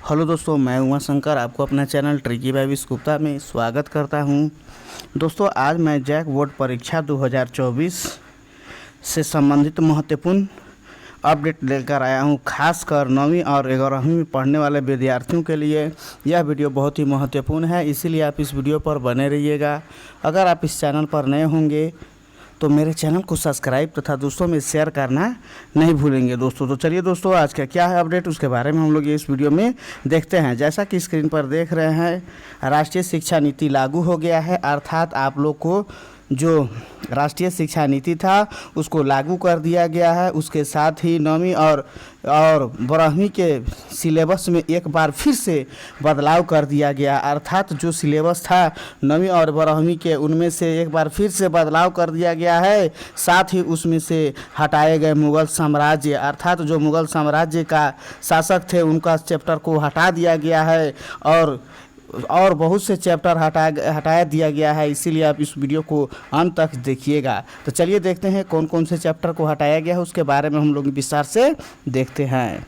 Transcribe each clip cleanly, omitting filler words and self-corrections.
Hello दोस्तों, मैं उमा शंकर आपको अपना चैनल ट्रिकी बाय गुप्ता में स्वागत करता हूं। दोस्तों, आज मैं जैक बोर्ड परीक्षा 2024 से संबंधित महत्वपूर्ण अपडेट लेकर आया हूं। खासकर 9वीं और 11वीं में पढ़ने वाले विद्यार्थियों के लिए यह वीडियो बहुत ही महत्वपूर्ण है, इसीलिए आप इस वीडियो पर बने रहिएगा। अगर आप इस चैनल पर नए होंगे तो मेरे चैनल को सब्सक्राइब तथा दोस्तों में शेयर करना नहीं भूलेंगे दोस्तों। तो चलिए दोस्तों, आज का क्या है अपडेट उसके बारे में हम लोग इस वीडियो में देखते हैं। जैसा कि स्क्रीन पर देख रहे हैं, राष्ट्रीय शिक्षा नीति लागू हो गया है, अर्थात आप लोग को जो राष्ट्रीय शिक्षा नीति था उसको लागू कर दिया गया है। उसके साथ ही 9वीं और 12वीं के सिलेबस में एक बार फिर से बदलाव कर दिया गया, अर्थात जो सिलेबस था 9वीं और 12वीं के उनमें से एक बार फिर से बदलाव कर दिया गया है। साथ ही उसमें से हटाए गए मुग़ल साम्राज्य, अर्थात जो मुग़ल साम्राज्य का शासक थे उनका चैप्टर को हटा दिया गया है और बहुत से चैप्टर हटाया दिया गया है। इसीलिए आप इस वीडियो को अंत तक देखिएगा। तो चलिए देखते हैं कौन कौन से चैप्टर को हटाया गया है, उसके बारे में हम लोग विस्तार से देखते हैं।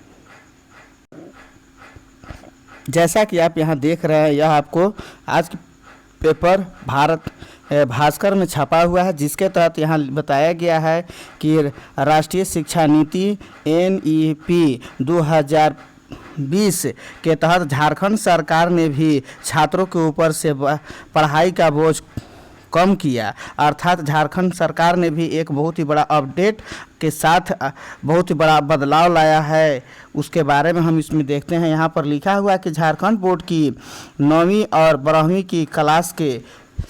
जैसा कि आप यहाँ देख रहे हैं, यह आपको आज की पेपर भारत भास्कर में छपा हुआ है, जिसके तहत यहाँ बताया गया है कि राष्ट्रीय शिक्षा नीति NEP 2020 के तहत झारखंड सरकार ने भी छात्रों के ऊपर से पढ़ाई का बोझ कम किया, अर्थात झारखंड सरकार ने भी एक बहुत ही बड़ा अपडेट के साथ बहुत ही बड़ा बदलाव लाया है। उसके बारे में हम इसमें देखते हैं। यहाँ पर लिखा हुआ है कि झारखंड बोर्ड की 9वीं और 12वीं की क्लास के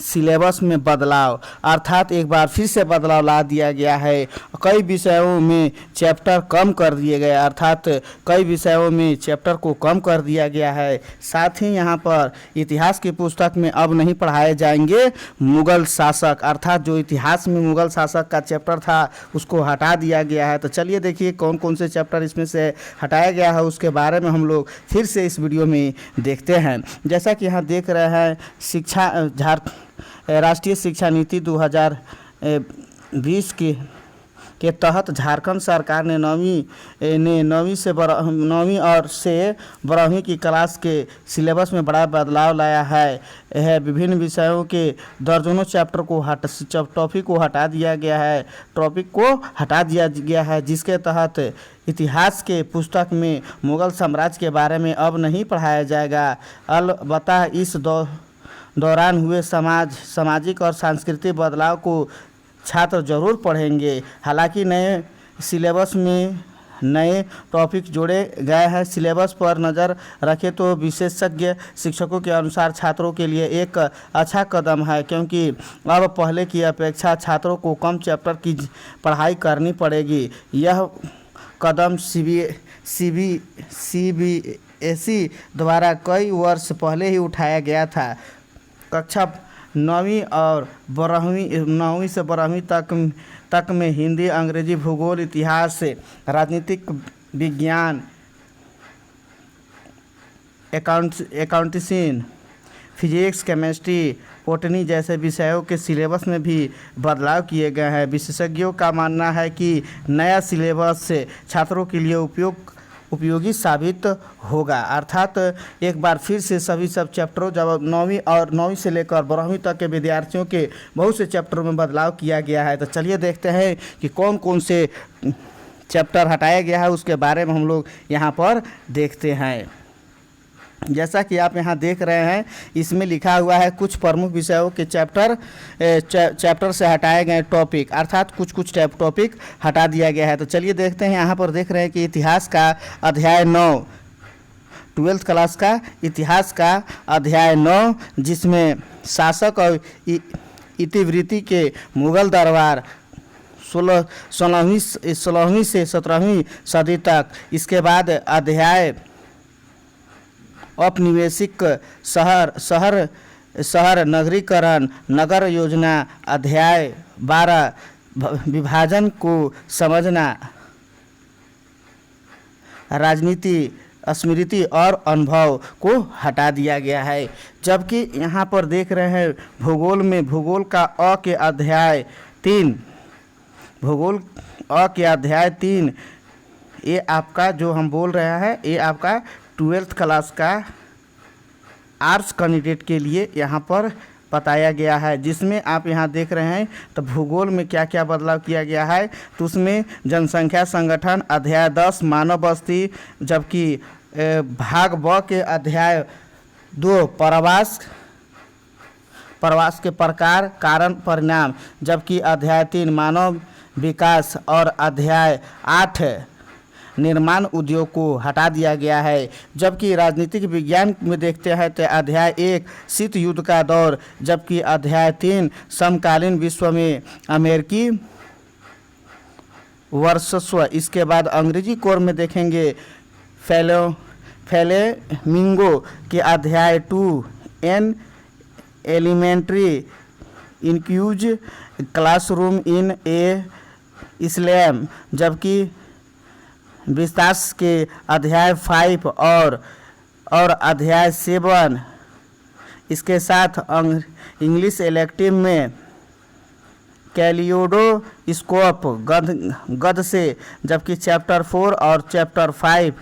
सिलेबस में बदलाव, अर्थात एक बार फिर से बदलाव ला दिया गया है। कई विषयों में चैप्टर कम कर दिए गए, अर्थात कई विषयों में चैप्टर को कम कर दिया गया है। साथ ही यहाँ पर इतिहास की पुस्तक में अब नहीं पढ़ाए जाएंगे मुग़ल शासक, अर्थात जो इतिहास में मुग़ल शासक का चैप्टर था उसको हटा दिया गया है। तो चलिए देखिए कौन कौन से चैप्टर इसमें से हटाया गया है, उसके बारे में हम लोग फिर से इस वीडियो में देखते हैं। जैसा कि यहाँ देख रहे हैं, राष्ट्रीय शिक्षा नीति 2020 के तहत झारखंड सरकार ने 9वीं और 12वीं की क्लास के सिलेबस में बड़ा बदलाव लाया है। विभिन्न विषयों के दर्जनों चैप्टर को टॉपिक को हटा दिया गया है, जिसके तहत इतिहास के पुस्तक में मुग़ल साम्राज्य के बारे में अब नहीं पढ़ाया जाएगा। अलबत्ता इस दौरान हुए सामाजिक और सांस्कृतिक बदलाव को छात्र जरूर पढ़ेंगे। हालांकि नए सिलेबस में नए टॉपिक जोड़े गए हैं। सिलेबस पर नज़र रखें तो विशेषज्ञ शिक्षकों के अनुसार छात्रों के लिए एक अच्छा कदम है, क्योंकि अब पहले की अपेक्षा छात्रों को कम चैप्टर की पढ़ाई करनी पड़ेगी। यह कदम CBSE द्वारा कई वर्ष पहले ही उठाया गया था। कक्षा 9वीं से 12वीं तक में हिंदी, अंग्रेजी, भूगोल, इतिहास, राजनीतिक विज्ञान, अकाउंटेंसी, फिजिक्स, केमिस्ट्री, बॉटनी जैसे विषयों के सिलेबस में भी बदलाव किए गए हैं। विशेषज्ञों का मानना है कि नया सिलेबस छात्रों के लिए उपयोगी साबित होगा, अर्थात एक बार फिर से सब चैप्टरों, जब 9वीं से लेकर 12वीं तक के विद्यार्थियों के बहुत से चैप्टरों में बदलाव किया गया है। तो चलिए देखते हैं कि कौन कौन से चैप्टर हटाया गया है, उसके बारे में हम लोग यहाँ पर देखते हैं। जैसा कि आप यहाँ देख रहे हैं, इसमें लिखा हुआ है कुछ प्रमुख विषयों के चैप्टर से हटाए गए टॉपिक, अर्थात कुछ टॉपिक हटा दिया गया है। तो चलिए देखते हैं। यहाँ पर देख रहे हैं कि इतिहास का अध्याय 9, 12th क्लास का इतिहास का अध्याय 9, जिसमें शासक और इतिवृत्ति के मुग़ल दरबार 16वीं से 17वीं सदी तक। इसके बाद अध्याय औपनिवेशिक शहर नगरीकरण, नगर योजना, अध्याय 12 विभाजन को समझना, राजनीति, स्मृति और अनुभव को हटा दिया गया है। जबकि यहाँ पर देख रहे हैं भूगोल का अध्याय 3 ये आपका जो हम बोल रहे हैं, ये आपका ट्वेल्थ क्लास का आर्ट्स कैंडिडेट के लिए यहाँ पर बताया गया है, जिसमें आप यहाँ देख रहे हैं तो भूगोल में क्या क्या बदलाव किया गया है। तो उसमें जनसंख्या संगठन अध्याय 10 मानव बस्ती, जबकि भाग ब के अध्याय 2 प्रवास के प्रकार कारण परिणाम, जबकि अध्याय 3 मानव विकास और अध्याय 8 निर्माण उद्योग को हटा दिया गया है। जबकि राजनीतिक विज्ञान में देखते हैं तो अध्याय 1 शीत युद्ध का दौर, जबकि अध्याय 3 समकालीन विश्व में अमेरिकी वर्चस्व। इसके बाद अंग्रेजी कोर में देखेंगे फ्लेमिंगो के अध्याय 2 एन एलिमेंट्री इनक्यूज क्लासरूम इन ए इस्लाम, जबकि विस्तास के अध्याय 5 और अध्याय 7 इसके साथ इंग्लिश इलेक्टिव में कैलियोडोस्कोप गद से, जबकि चैप्टर 4 और चैप्टर 5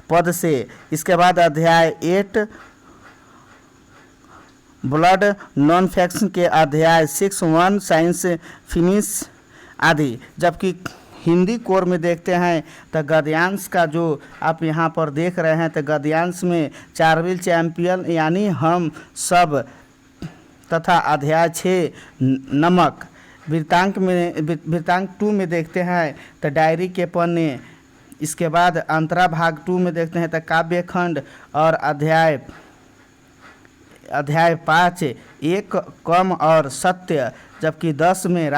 पद से। इसके बाद अध्याय 8 ब्लड नॉन फैक्शन के अध्याय 6 1 साइंस फिनिश आदि। जबकि हिंदी कोर में देखते हैं तो गद्यांश का जो आप यहाँ पर देख रहे हैं तो गद्यांश में चारविल चैंपियन यानी हम सब तथा अध्याय 6 नमक। वृत्तांक 2 में देखते हैं तो डायरी के पन्ने। इसके बाद अंतरा भाग 2 में देखते हैं तो काव्य खंड और अध्याय 5 एक कम और सत्य, जबकि 10 में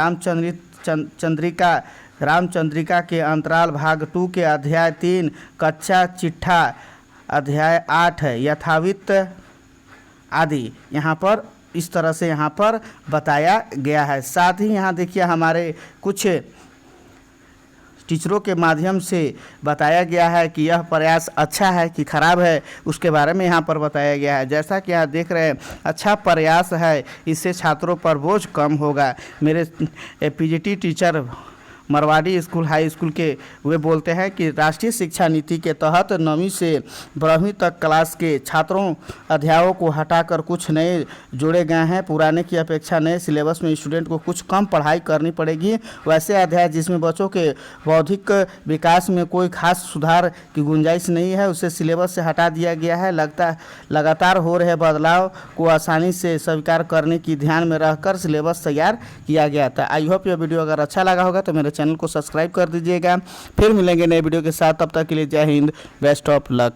रामचंद्रिका के अंतराल भाग 2 के अध्याय 3 कच्चा चिट्ठा, अध्याय 8 यथावित्त आदि यहाँ पर इस तरह से यहाँ पर बताया गया है। साथ ही यहाँ देखिए हमारे कुछ टीचरों के माध्यम से बताया गया है कि यह प्रयास अच्छा है कि खराब है, उसके बारे में यहाँ पर बताया गया है। जैसा कि यहाँ देख रहे हैं अच्छा प्रयास है, इससे छात्रों पर बोझ कम होगा। मेरे PGT teacher Marwari school high school के वे बोलते हैं कि राष्ट्रीय शिक्षा नीति के तहत 9वीं से 12वीं तक क्लास के छात्रों अध्यायों को हटाकर कुछ नए जोड़े गए हैं। पुराने की अपेक्षा नए सिलेबस में स्टूडेंट को कुछ कम पढ़ाई करनी पड़ेगी। वैसे अध्याय जिसमें बच्चों के बौद्धिक विकास में कोई खास सुधार की गुंजाइश नहीं है, उसे सिलेबस से हटा दिया गया है। लगातार हो रहे बदलाव को आसानी से स्वीकार करने की ध्यान में रखकर सिलेबस तैयार किया गया था। आई होप यह वीडियो अगर अच्छा लगा होगा तो मेरे चैनल को सब्सक्राइब कर दीजिएगा। फिर मिलेंगे नए वीडियो के साथ, तब तक के लिए जय हिंद, बेस्ट ऑफ लक।